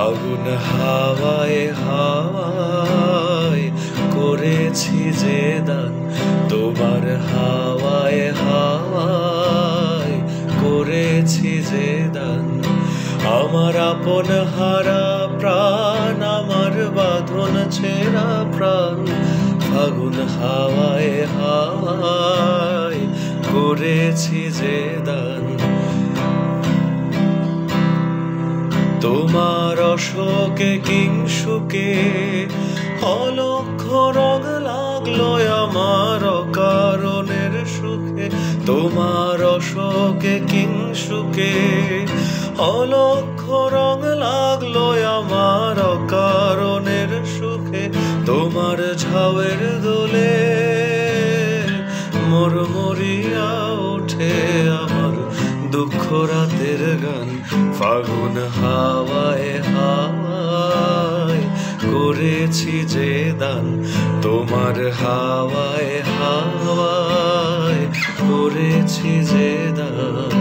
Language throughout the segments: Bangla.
ফাগুন হাওয়ায় হাওয়ায় করেছি যে দান, তোমার হাওয়ায় হাওয়ায় করেছি যে দান। আমার আপন হারা প্রাণ, আমার বাঁধন ছেঁড়া প্রাণ, ফাগুন হাওয়ায় হাওয়ায় করেছি যে দান। তোমার অশোকে কিংসুকে অলক্ষ রং লাগলো আমার অকারণের সুখে। তোমার অশোকে কিংসুকে অলক্ষ রং লাগলো আমার অকারণের সুখে। তোমার ঝাউয়ের দোলে মরমরিয়া ওঠে আমার দুঃখ রাতের গান। ফাগুন হাওয়ায় হাওয়ায় করেছি যে দান, তোমার হাওয়ায় হাওয়ায় করেছি যে দান।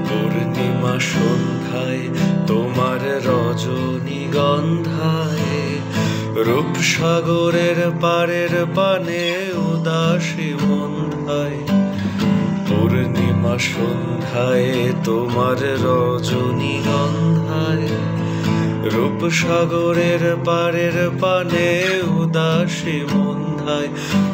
পূর্ণিমা সন্ধ্যায় তোমার রজনীগন্ধায়, রূপসাগরের পারের পানে উদাসী মন্ধায়। পূর্ণিমা সন্ধ্যায় তোমার রজনীগন্ধায়, রূপসাগরের পারের পানে উদাসী মন্ধায়।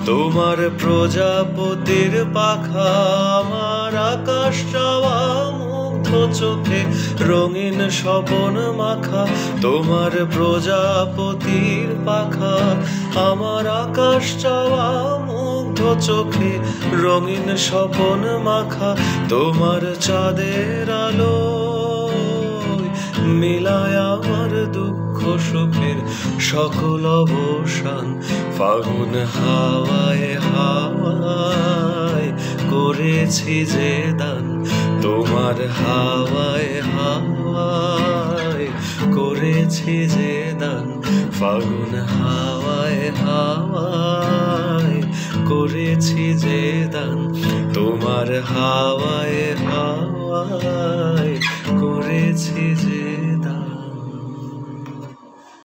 তোমার প্রজাপতির পাখা আমার আকাশ চাওয়া মুগ্ধ চোখে রঙিন স্বপন মাখা। তোমার প্রজাপতির পাখা আমার আকাশ চাওয়া মুগ্ধ চোখে রঙিন স্বপন মাখা। তোমার চাঁদের আলো মিলায় আমার দুঃখ সুখের সকল অবসান। ফাগুন হাওয়ায় হাওয়ায় করেছি যে দান, তোমার হাওয়ায় হাওয়ায় করেছি যে দান। ফাগুন হাওয়ায় হাওয়ায় করেছি যে দান, তোমার হাওয়ায়